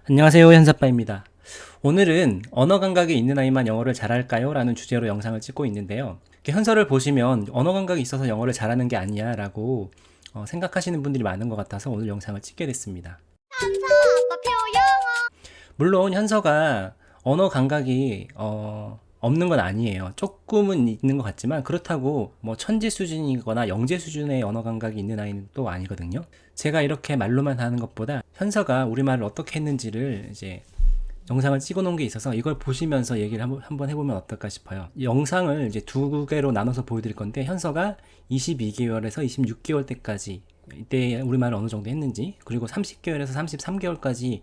안녕하세요, 현사빠입니다. 오늘은 언어 감각이 있는 아이만 영어를 잘할까요? 라는 주제로 영상을 찍고 있는데요. 이렇게 현서를 보시면 언어 감각이 있어서 영어를 잘하는 게 아니야 라고 생각하시는 분들이 많은 것 같아서 오늘 영상을 찍게 됐습니다. 물론 현서가 언어 감각이 없는 건 아니에요. 조금은 있는 것 같지만 그렇다고 뭐 천재 수준이거나 영재 수준의 언어 감각이 있는 아이는 또 아니거든요. 제가 이렇게 말로만 하는 것보다 현서가 우리말을 어떻게 했는지를 이제 영상을 찍어 놓은 게 있어서 이걸 보시면서 얘기를 한번 해보면 어떨까 싶어요. 영상을 이제 두 개로 나눠서 보여드릴 건데 현서가 22개월에서 26개월 때까지 이때 우리말을 어느 정도 했는지, 그리고 30개월에서 33개월까지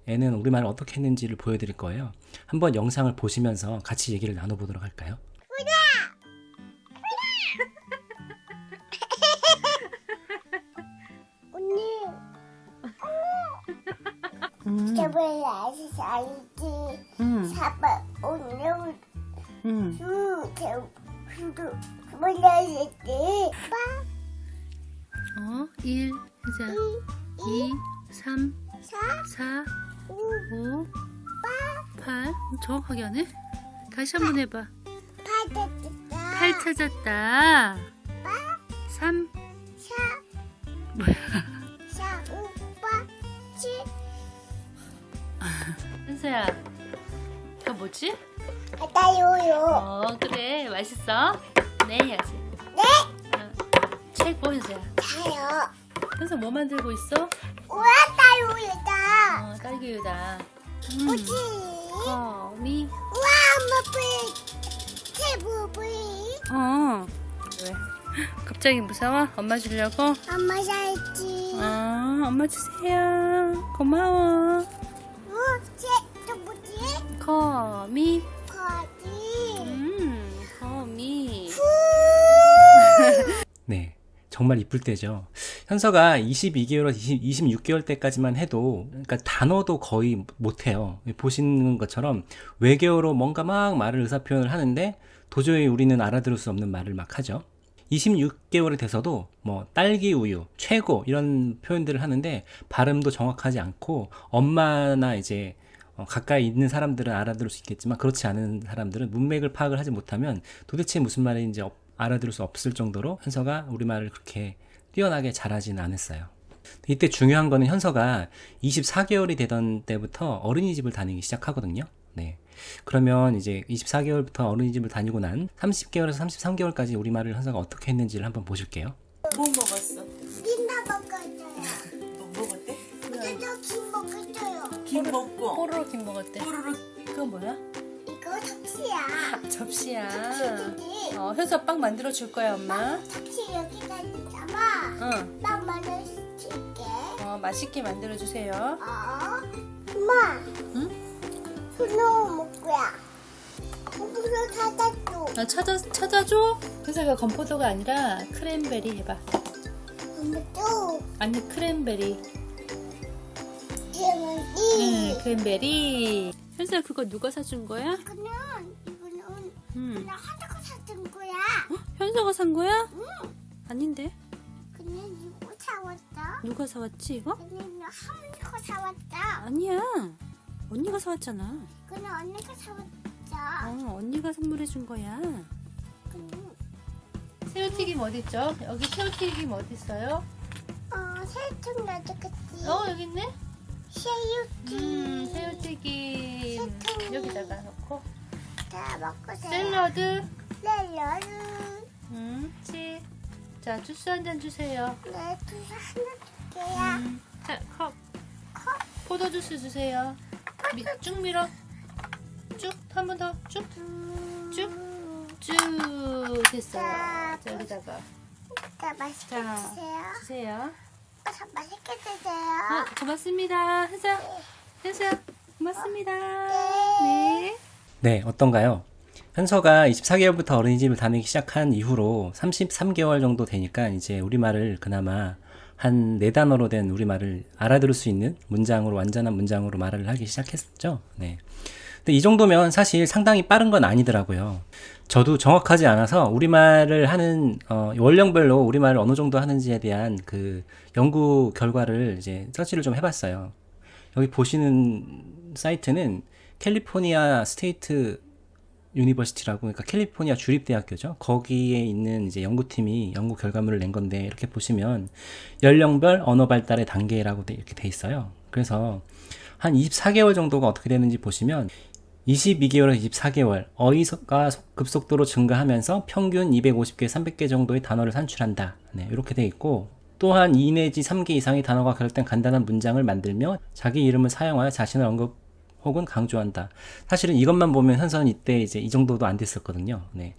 애는 우리말을 어떻게 했는지를 보여드릴 거예요. 한번 영상을 보시면서 같이 얘기를 나눠보도록 할까요? 저번에 아저씨 알지? 사바 오늘 수도 몰라야지. 1, 해자 2, 3, 4, 5, 8. 정확하게 하네? 다시 한번 해봐. 받았다. 8 찾았다. 3, 4, 5, 8, 7. 현서야, 이거 뭐지? 받아요요. 그래, 맛있어? 네, 해야지. 네? 최고, 현서야. 다요. 현서 뭐 만들고 있어? 우와 다요요다. 딸기우다. 뭐지? 거미. 우와 엄마 뿌리. 제부 뿌리. 왜? 갑자기 무서워? 엄마 주려고? 엄마 살지. 엄마 주세요. 고마워. 또 뭐지? 거미. 거지. 거미. 네, 정말 이쁠 때죠. 현서가 22개월에서 26개월 때까지만 해도, 그러니까 단어도 거의 못해요. 보시는 것처럼 외계어로 뭔가 막 말을 의사표현을 하는데 도저히 우리는 알아들을 수 없는 말을 막 하죠. 26개월이 돼서도 뭐 딸기 우유, 최고 이런 표현들을 하는데 발음도 정확하지 않고, 엄마나 이제 가까이 있는 사람들은 알아들을 수 있겠지만 그렇지 않은 사람들은 문맥을 파악을 하지 못하면 도대체 무슨 말인지 알아들을 수 없을 정도로 현서가 우리말을 그렇게 뛰어나게 잘하지는 않았어요. 이때 중요한 거는 현서가 24개월이 되던 때부터 어린이집을 다니기 시작하거든요. 네. 그러면 이제 24개월부터 어린이집을 다니고 난 30개월에서 33개월까지 우리말을 현서가 어떻게 했는지를 한번 보실게요. 뭐 먹었어? 민나 먹었어요. 뭐 먹었대? 근데 저김 먹었어요. 김 먹고 뽀로로 김 먹었대. 뽀로로 그거 뭐야? 이거 접시야. 접시야. 접시지. 현서 빵 만들어 줄 거야, 엄마. 접시 여기다 있잖아. 응. 나 만들 수 있게. 맛있게 만들어 주세요. 엄마. 응? 손으로 먹고야. 손으로 찾아줘. 찾아줘? 현서가 건포도가 아니라 크랜베리 해봐. 엄마 또. 아니, 크랜베리. 이거는 크랜베리. 현서야, 그거 누가 사준 거야? 이거는 그냥 하나가 사준 거야. 현서가 산 거야? 아닌데? 그냥 이거 사왔다. 누가 사왔지, 이거? 그냥 한이가 사왔다. 아니야. 언니가 사왔잖아. 그냥 언니가 사왔다. 언니가 선물해 준 거야. 그냥 새우튀김 어딨죠? 여기 새우튀김 어딨어요? 새우튀김 넣어줬겠지. 여기 있네? 새우튀김. 새우튀김. 새우튀김. 여기다가 넣고. 다 먹고세요. 샐러드. 샐러드. 치. 자, 주스 한 잔 주세요. 네, 두개 하나 줄게요. 자, 컵. 포도 주스 주세요. 쭉 밀어. 쭉. 한 번 더. 쭉. 쭉. 쭉. 됐어요. 자, 여기다가. 자, 맛있게 자, 드세요. 주세요. 자, 맛있게 드세요. 고맙습니다. 현수야, 고맙습니다. 네. 네, 어떤가요? 현서가 24개월부터 어린이집을 다니기 시작한 이후로 33개월 정도 되니까 이제 우리말을 그나마 한 4단어로 된 우리말을 알아들을 수 있는 문장으로, 완전한 문장으로 말을 하기 시작했죠. 네. 근데 이 정도면 사실 상당히 빠른 건 아니더라고요. 저도 정확하지 않아서 우리말을 하는 원령별로 우리말을 어느 정도 하는지에 대한 그 연구 결과를 이제 서치를 좀 해봤어요. 여기 보시는 사이트는 캘리포니아 스테이트 유니버시티라고, 그러니까 캘리포니아 주립대학교죠. 거기에 있는 이제 연구팀이 연구 결과물을 낸 건데, 이렇게 보시면 연령별 언어 발달의 단계라고 이렇게 돼 있어요. 그래서 한 24개월 정도가 어떻게 되는지 보시면 22개월에서 24개월 어휘가 급속도로 증가하면서 평균 250개, 300개 정도의 단어를 산출한다. 네, 이렇게 돼 있고, 또한 2 내지 3개 이상의 단어가 결합된 간단한 문장을 만들며 자기 이름을 사용하여 자신을 언급 혹은 강조한다. 사실은 이것만 보면 현서는 이때 이제 이 정도도 안 됐었거든요. 네.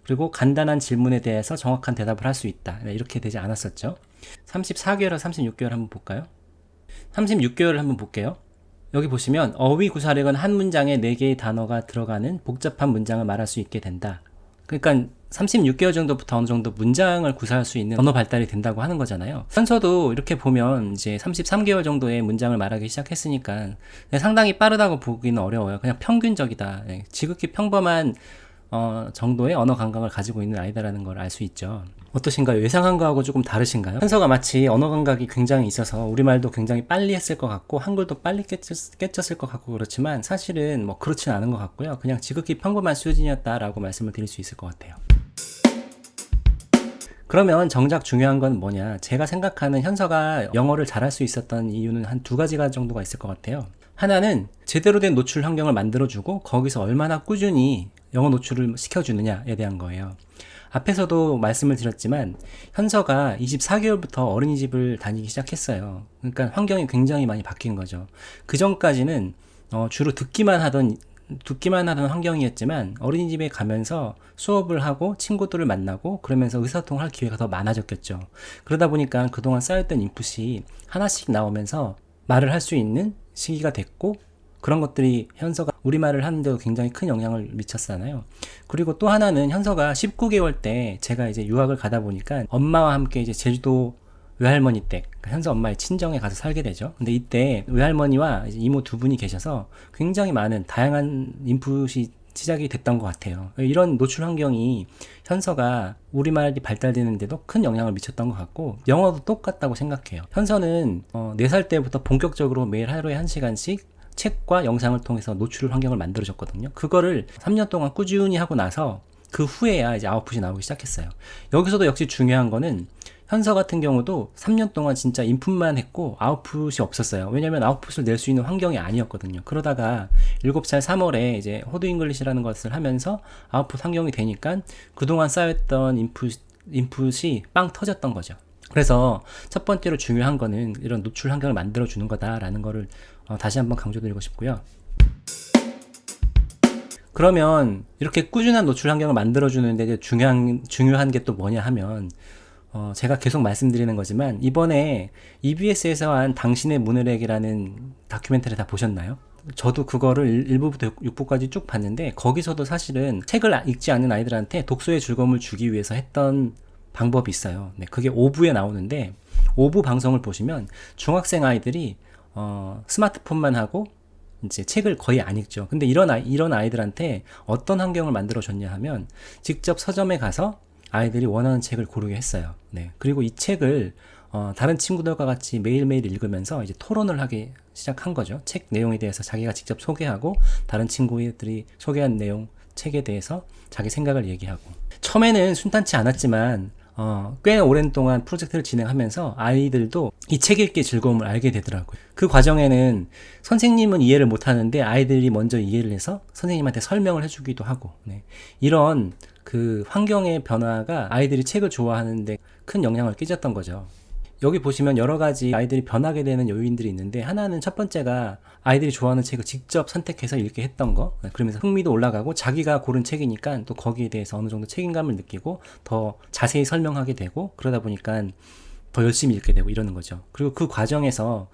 그리고 간단한 질문에 대해서 정확한 대답을 할 수 있다. 네, 이렇게 되지 않았었죠. 34개월에서 36개월 한번 볼까요? 36개월을 한번 볼게요. 여기 보시면 어휘 구사력은 한 문장에 4개의 단어가 들어가는 복잡한 문장을 말할 수 있게 된다. 그러니까 36개월 정도부터 어느 정도 문장을 구사할 수 있는 언어 발달이 된다고 하는 거잖아요. 현서도 이렇게 보면 이제 33개월 정도의 문장을 말하기 시작했으니까 상당히 빠르다고 보기는 어려워요. 그냥 평균적이다. 지극히 평범한 정도의 언어 감각을 가지고 있는 아이다라는 걸 알 수 있죠. 어떠신가요? 예상한 거하고 조금 다르신가요? 현서가 마치 언어 감각이 굉장히 있어서 우리말도 굉장히 빨리 했을 것 같고 한글도 빨리 깨쳤을 것 같고 그렇지만 사실은 뭐 그렇진 않은 것 같고요. 그냥 지극히 평범한 수준이었다라고 말씀을 드릴 수 있을 것 같아요. 그러면 정작 중요한 건 뭐냐? 제가 생각하는 현서가 영어를 잘할 수 있었던 이유는 한 2가지가 정도가 있을 것 같아요. 하나는 제대로 된 노출 환경을 만들어주고 거기서 얼마나 꾸준히 영어 노출을 시켜주느냐에 대한 거예요. 앞에서도 말씀을 드렸지만 현서가 24개월부터 어린이집을 다니기 시작했어요. 그러니까 환경이 굉장히 많이 바뀐 거죠. 그 전까지는 주로 듣기만 하던 환경이었지만 어린이집에 가면서 수업을 하고 친구들을 만나고 그러면서 의사소통할 기회가 더 많아졌겠죠. 그러다 보니까 그동안 쌓였던 인풋이 하나씩 나오면서 말을 할 수 있는 시기가 됐고, 그런 것들이 현서가 우리말을 하는데도 굉장히 큰 영향을 미쳤잖아요. 그리고 또 하나는 현서가 19개월 때 제가 이제 유학을 가다 보니까 엄마와 함께 이제 제주도 외할머니 댁, 그러니까 현서 엄마의 친정에 가서 살게 되죠. 근데 이때 외할머니와 이제 이모 2분이 계셔서 굉장히 많은 다양한 인풋이 시작이 됐던 것 같아요. 이런 노출 환경이 현서가 우리말이 발달되는데도 큰 영향을 미쳤던 것 같고, 영어도 똑같다고 생각해요. 현서는 4살 때부터 본격적으로 매일 하루에 1시간씩 책과 영상을 통해서 노출 환경을 만들어줬거든요. 그거를 3년 동안 꾸준히 하고 나서 그 후에야 이제 아웃풋이 나오기 시작했어요. 여기서도 역시 중요한 거는 현서 같은 경우도 3년 동안 진짜 인풋만 했고 아웃풋이 없었어요. 왜냐면 아웃풋을 낼 수 있는 환경이 아니었거든요. 그러다가 7살 3월에 이제 호드 잉글리시라는 것을 하면서 아웃풋 환경이 되니까 그동안 쌓였던 인풋이 빵 터졌던 거죠. 그래서 첫 번째로 중요한 거는 이런 노출 환경을 만들어 주는 거다라는 거를 다시 한번 강조드리고 싶고요. 그러면 이렇게 꾸준한 노출 환경을 만들어 주는데 중요한 게 또 뭐냐 하면 제가 계속 말씀드리는 거지만 이번에 EBS에서 한 당신의 문을액이라는 다큐멘터리 다 보셨나요? 저도 그거를 1부부터 6부까지 쭉 봤는데 거기서도 사실은 책을 읽지 않는 아이들한테 독서의 즐거움을 주기 위해서 했던 방법이 있어요. 네, 그게 5부에 나오는데 5부 방송을 보시면 중학생 아이들이 스마트폰만 하고 이제 책을 거의 안 읽죠. 근데 이런 아이들한테 어떤 환경을 만들어 줬냐 하면 직접 서점에 가서 아이들이 원하는 책을 고르게 했어요. 네. 그리고 이 책을 다른 친구들과 같이 매일매일 읽으면서 이제 토론을 하기 시작한 거죠. 책 내용에 대해서 자기가 직접 소개하고 다른 친구들이 소개한 내용, 책에 대해서 자기 생각을 얘기하고. 처음에는 순탄치 않았지만 꽤 오랜 동안 프로젝트를 진행하면서 아이들도 이 책 읽기의 즐거움을 알게 되더라고요. 그 과정에는 선생님은 이해를 못하는데 아이들이 먼저 이해를 해서 선생님한테 설명을 해주기도 하고, 네. 이런 그 환경의 변화가 아이들이 책을 좋아하는데 큰 영향을 끼쳤던 거죠. 여기 보시면 여러 가지 아이들이 변하게 되는 요인들이 있는데, 하나는 첫 번째가 아이들이 좋아하는 책을 직접 선택해서 읽게 했던 거. 그러면서 흥미도 올라가고 자기가 고른 책이니까 또 거기에 대해서 어느 정도 책임감을 느끼고 더 자세히 설명하게 되고, 그러다 보니까 더 열심히 읽게 되고 이러는 거죠. 그리고 그 과정에서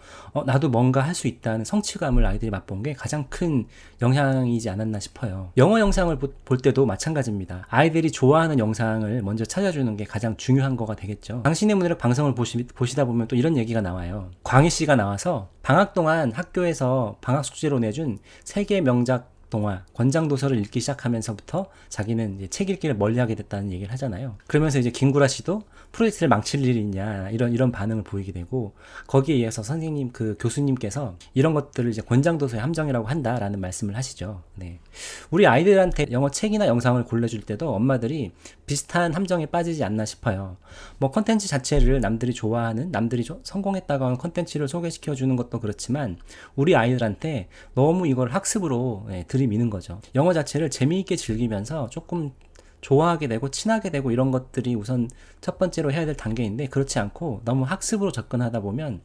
나도 뭔가 할 수 있다는 성취감을 아이들이 맛본 게 가장 큰 영향이지 않았나 싶어요. 영어 영상을 볼 때도 마찬가지입니다. 아이들이 좋아하는 영상을 먼저 찾아주는 게 가장 중요한 거가 되겠죠. 당신의 문해력 방송을 보시다 보면 또 이런 얘기가 나와요. 광희 씨가 나와서 방학 동안 학교에서 방학 숙제로 내준 세계 명작 동화, 권장도서를 읽기 시작하면서부터 자기는 이제 책 읽기를 멀리하게 됐다는 얘기를 하잖아요. 그러면서 이제 김구라 씨도 프로젝트를 망칠 일이 있냐 이런 반응을 보이게 되고, 거기에 의해서 선생님 그 교수님께서 이런 것들을 이제 권장도서의 함정이라고 한다라는 말씀을 하시죠. 네. 우리 아이들한테 영어 책이나 영상을 골라줄 때도 엄마들이 비슷한 함정에 빠지지 않나 싶어요. 뭐 컨텐츠 자체를 남들이 좋아하는, 남들이 성공했다고 하는 컨텐츠를 소개시켜 주는 것도 그렇지만 우리 아이들한테 너무 이걸 학습으로 들이미는 거죠. 영어 자체를 재미있게 즐기면서 조금 좋아하게 되고 친하게 되고 이런 것들이 우선 첫 번째로 해야 될 단계인데, 그렇지 않고 너무 학습으로 접근하다 보면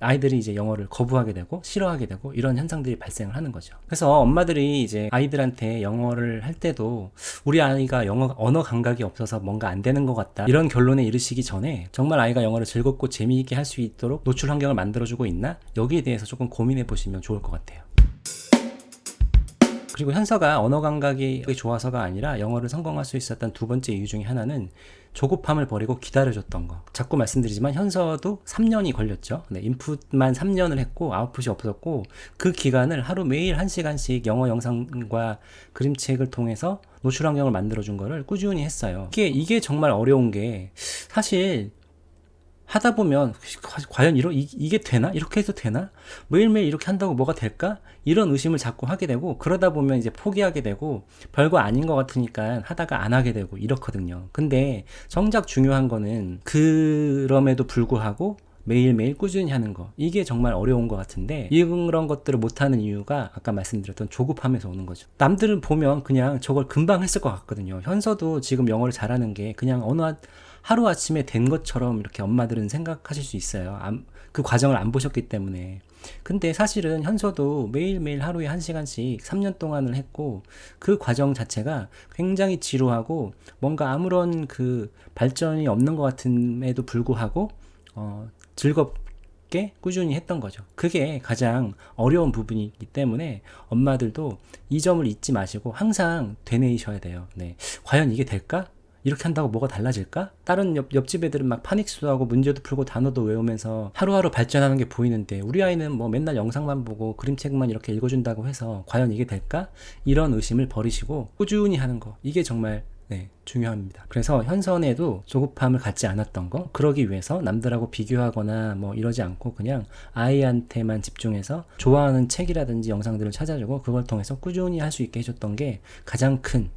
아이들이 이제 영어를 거부하게 되고 싫어하게 되고 이런 현상들이 발생을 하는 거죠. 그래서 엄마들이 이제 아이들한테 영어를 할 때도 우리 아이가 언어 감각이 없어서 뭔가 안 되는 것 같다 이런 결론에 이르시기 전에, 정말 아이가 영어를 즐겁고 재미있게 할 수 있도록 노출 환경을 만들어주고 있나, 여기에 대해서 조금 고민해 보시면 좋을 것 같아요. 그리고 현서가 언어 감각이 좋아서가 아니라 영어를 성공할 수 있었던 두 번째 이유 중에 하나는 조급함을 버리고 기다려줬던 거. 자꾸 말씀드리지만 현서도 3년이 걸렸죠. 네, 인풋만 3년을 했고 아웃풋이 없었고, 그 기간을 하루 매일 1시간씩 영어 영상과 그림책을 통해서 노출 환경을 만들어준 거를 꾸준히 했어요. 이게 정말 어려운 게, 사실 하다 보면 과연 이게 되나? 이렇게 해도 되나? 매일매일 이렇게 한다고 뭐가 될까? 이런 의심을 자꾸 하게 되고, 그러다 보면 이제 포기하게 되고 별거 아닌 것 같으니까 하다가 안 하게 되고 이렇거든요. 근데 정작 중요한 거는 그럼에도 불구하고 매일매일 꾸준히 하는 거, 이게 정말 어려운 것 같은데, 이런 것들을 못하는 이유가 아까 말씀드렸던 조급함에서 오는 거죠. 남들은 보면 그냥 저걸 금방 했을 것 같거든요. 현서도 지금 영어를 잘하는 게 그냥 하루아침에 된 것처럼 이렇게 엄마들은 생각하실 수 있어요. 그 과정을 안 보셨기 때문에. 근데 사실은 현서도 매일매일 하루에 1시간씩 3년 동안을 했고, 그 과정 자체가 굉장히 지루하고 뭔가 아무런 그 발전이 없는 것 같음에도 불구하고 즐겁게 꾸준히 했던 거죠. 그게 가장 어려운 부분이기 때문에 엄마들도 이 점을 잊지 마시고 항상 되뇌이셔야 돼요. 네. 과연 이게 될까? 이렇게 한다고 뭐가 달라질까? 다른 옆집 애들은 막 파닉스도 하고 문제도 풀고 단어도 외우면서 하루하루 발전하는 게 보이는데, 우리 아이는 뭐 맨날 영상만 보고 그림책만 이렇게 읽어준다고 해서 과연 이게 될까? 이런 의심을 버리시고 꾸준히 하는 거, 이게 정말 중요합니다. 그래서 현선에도 조급함을 갖지 않았던 거, 그러기 위해서 남들하고 비교하거나 뭐 이러지 않고 그냥 아이한테만 집중해서 좋아하는 책이라든지 영상들을 찾아주고 그걸 통해서 꾸준히 할 수 있게 해줬던 게 가장 큰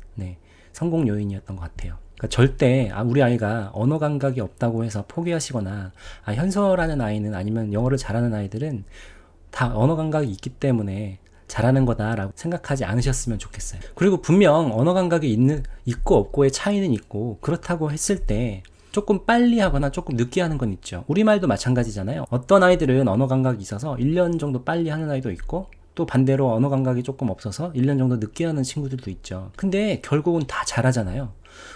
성공 요인이었던 것 같아요. 그러니까 절대 우리 아이가 언어 감각이 없다고 해서 포기하시거나, 현서라는 아이는, 아니면 영어를 잘하는 아이들은 다 언어 감각이 있기 때문에 잘하는 거다라고 생각하지 않으셨으면 좋겠어요. 그리고 분명 언어 감각이 있고 없고의 차이는 있고, 그렇다고 했을 때 조금 빨리 하거나 조금 늦게 하는 건 있죠. 우리말도 마찬가지잖아요. 어떤 아이들은 언어 감각이 있어서 1년 정도 빨리 하는 아이도 있고, 또 반대로 언어 감각이 조금 없어서 1년 정도 늦게 하는 친구들도 있죠. 근데 결국은 다 잘하잖아요.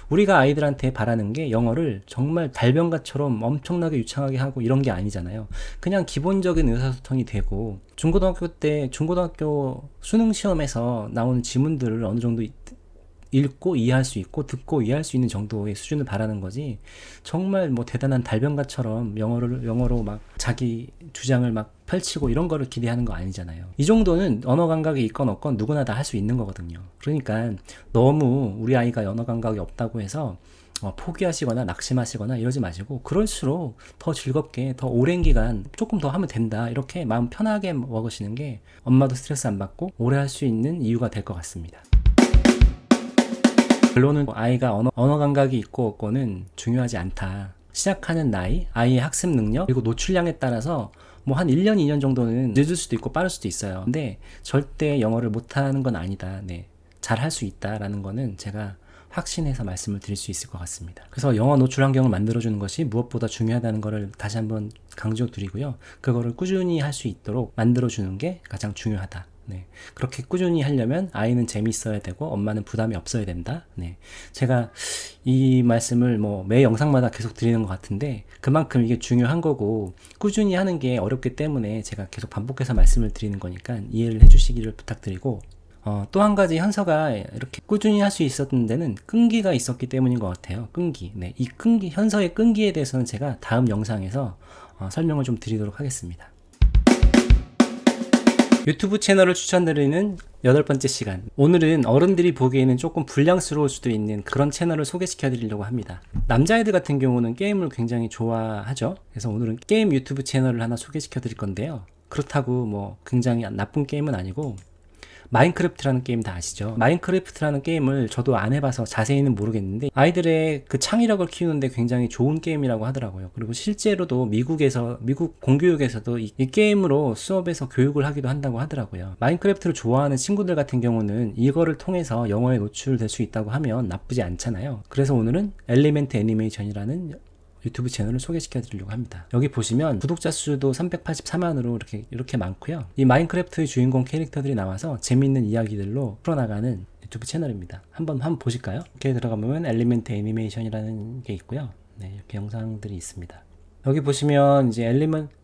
우리가 아이들한테 바라는 게 영어를 정말 달변가처럼 엄청나게 유창하게 하고 이런 게 아니잖아요. 그냥 기본적인 의사소통이 되고, 중고등학교 수능 시험에서 나오는 지문들을 어느 정도 읽고 이해할 수 있고 듣고 이해할 수 있는 정도의 수준을 바라는 거지, 정말 뭐 대단한 달변가처럼 영어로 막 자기 주장을 막 펼치고 이런 거를 기대하는 거 아니잖아요. 이 정도는 언어 감각이 있건 없건 누구나 다 할 수 있는 거거든요. 그러니까 너무 우리 아이가 언어 감각이 없다고 해서 포기하시거나 낙심하시거나 이러지 마시고, 그럴수록 더 즐겁게 더 오랜 기간 조금 더 하면 된다, 이렇게 마음 편하게 먹으시는 게 엄마도 스트레스 안 받고 오래 할 수 있는 이유가 될 것 같습니다. 결론은 아이가 언어 감각이 있고 없고는 중요하지 않다. 시작하는 나이, 아이의 학습 능력, 그리고 노출량에 따라서 뭐 한 1년, 2년 정도는 늦을 수도 있고 빠를 수도 있어요. 근데 절대 영어를 못하는 건 아니다. 잘 할 수 있다라는 거는 제가 확신해서 말씀을 드릴 수 있을 것 같습니다. 그래서 영어 노출 환경을 만들어주는 것이 무엇보다 중요하다는 것을 다시 한번 강조드리고요. 그거를 꾸준히 할 수 있도록 만들어주는 게 가장 중요하다. 그렇게 꾸준히 하려면 아이는 재미있어야 되고 엄마는 부담이 없어야 된다. 제가 이 말씀을 매 영상마다 계속 드리는 것 같은데, 그만큼 이게 중요한 거고 꾸준히 하는 게 어렵기 때문에 제가 계속 반복해서 말씀을 드리는 거니까 이해를 해주시기를 부탁드리고, 또 한 가지 현서가 이렇게 꾸준히 할 수 있었던 데는 끈기가 있었기 때문인 것 같아요. 끈기. 이 현서의 끈기에 대해서는 제가 다음 영상에서 설명을 좀 드리도록 하겠습니다. 유튜브 채널을 추천드리는 8번째 시간. 오늘은 어른들이 보기에는 조금 불량스러울 수도 있는 그런 채널을 소개시켜 드리려고 합니다. 남자애들 같은 경우는 게임을 굉장히 좋아하죠. 그래서 오늘은 게임 유튜브 채널을 하나 소개시켜 드릴 건데요. 그렇다고 뭐 굉장히 나쁜 게임은 아니고, 마인크래프트라는 게임 다 아시죠? 마인크래프트라는 게임을 저도 안 해봐서 자세히는 모르겠는데 아이들의 그 창의력을 키우는데 굉장히 좋은 게임이라고 하더라고요. 그리고 실제로도 미국 공교육에서도 이 게임으로 수업에서 교육을 하기도 한다고 하더라고요. 마인크래프트를 좋아하는 친구들 같은 경우는 이거를 통해서 영어에 노출될 수 있다고 하면 나쁘지 않잖아요. 그래서 오늘은 엘리멘트 애니메이션이라는 유튜브 채널을 소개시켜 드리려고 합니다. 여기 보시면 구독자 수도 384만으로 이렇게 많고요. 이 마인크래프트의 주인공 캐릭터들이 나와서 재밌는 이야기들로 풀어나가는 유튜브 채널입니다. 한번 보실까요? 이렇게 들어가보면 엘리멘트 애니메이션이라는 게 있고요. 네, 이렇게 영상들이 있습니다. 여기 보시면 이제 Element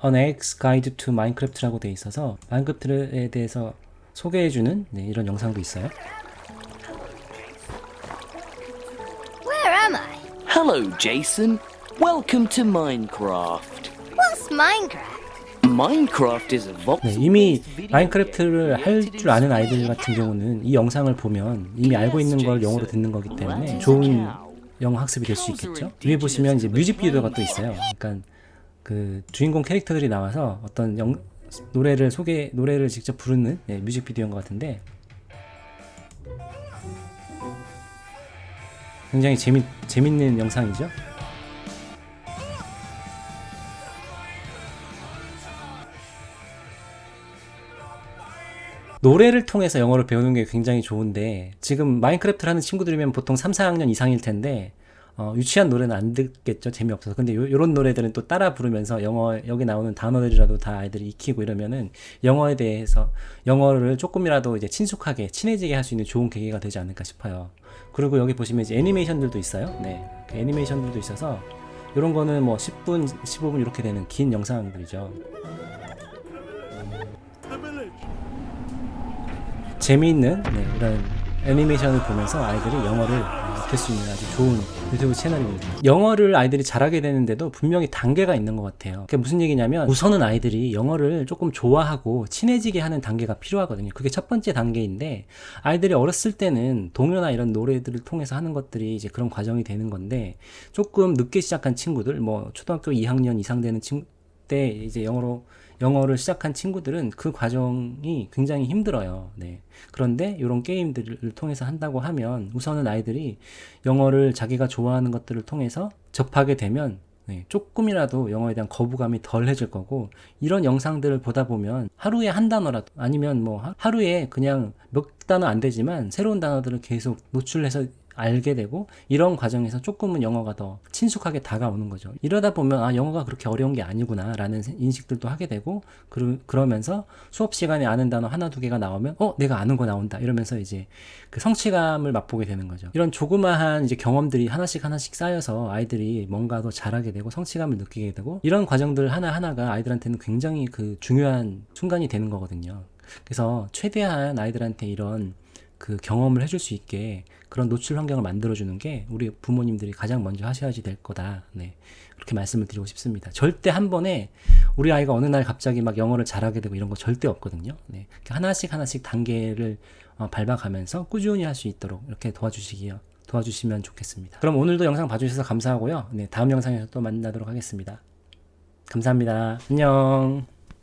An X Guide to Minecraft라고 되어 있어서 마인크래프트에 대해서 소개해주는 이런 영상도 있어요. Where am I? Hello, Jason. Welcome to Minecraft. What's Minecraft? Minecraft is a voxel. 네, 이미 마인크래프트를 할 줄 아는 아이들 같은 경우는 이 영상을 보면 이미 알고 있는 걸 영어로 듣는 거기 때문에 좋은 영어 학습이 될 수 있겠죠. 위에 보시면 이제 뮤직비디오가 또 있어요. 그러니까 그 주인공 캐릭터들이 나와서 어떤 노래를 직접 부르는 뮤직비디오인 것 같은데 굉장히 재밌는 영상이죠. 노래를 통해서 영어를 배우는 게 굉장히 좋은데 지금 마인크래프트를 하는 친구들이면 보통 3, 4학년 이상일 텐데 유치한 노래는 안 듣겠죠. 재미없어서. 근데 요런 노래들은 또 따라 부르면서 여기 나오는 단어들이라도 다 아이들이 익히고 이러면은 영어를 조금이라도 이제 친해지게 할 수 있는 좋은 계기가 되지 않을까 싶어요. 그리고 여기 보시면 이제 애니메이션들도 있어요. 네. 그 애니메이션들도 있어서 요런 거는 뭐 10분, 15분 이렇게 되는 긴 영상들이죠. 재미있는 이런 애니메이션을 보면서 아이들이 영어를 익힐 수 있는 아주 좋은 유튜브 채널입니다. 영어를 아이들이 잘하게 되는데도 분명히 단계가 있는 것 같아요. 그게 무슨 얘기냐면 우선은 아이들이 영어를 조금 좋아하고 친해지게 하는 단계가 필요하거든요. 그게 첫 번째 단계인데 아이들이 어렸을 때는 동요나 이런 노래들을 통해서 하는 것들이 이제 그런 과정이 되는 건데 조금 늦게 시작한 친구들, 뭐 초등학교 2학년 이상 되는 때 이제 영어를 시작한 친구들은 그 과정이 굉장히 힘들어요. 네. 그런데 이런 게임들을 통해서 한다고 하면 우선은 아이들이 영어를 자기가 좋아하는 것들을 통해서 접하게 되면 조금이라도 영어에 대한 거부감이 덜해질 거고, 이런 영상들을 보다 보면 하루에 한 단어라도 아니면 뭐 하루에 그냥 몇 단어 안 되지만 새로운 단어들을 계속 노출해서 알게 되고, 이런 과정에서 조금은 영어가 더 친숙하게 다가오는 거죠. 이러다 보면 영어가 그렇게 어려운 게 아니구나 라는 인식들도 하게 되고, 그러면서 수업 시간에 아는 단어 하나 두 개가 나오면 내가 아는 거 나온다 이러면서 이제 그 성취감을 맛보게 되는 거죠. 이런 조그마한 이제 경험들이 하나씩 쌓여서 아이들이 뭔가 더 잘하게 되고 성취감을 느끼게 되고, 이런 과정들 하나하나가 아이들한테는 굉장히 그 중요한 순간이 되는 거거든요. 그래서 최대한 아이들한테 이런 그 경험을 해줄 수 있게 그런 노출 환경을 만들어주는 게 우리 부모님들이 가장 먼저 하셔야지 될 거다. 그렇게 말씀을 드리고 싶습니다. 절대 한 번에 우리 아이가 어느 날 갑자기 막 영어를 잘하게 되고 이런 거 절대 없거든요. 하나씩 단계를 밟아가면서 꾸준히 할 수 있도록 이렇게 도와주시면 좋겠습니다. 그럼 오늘도 영상 봐주셔서 감사하고요. 다음 영상에서 또 만나도록 하겠습니다. 감사합니다. 안녕.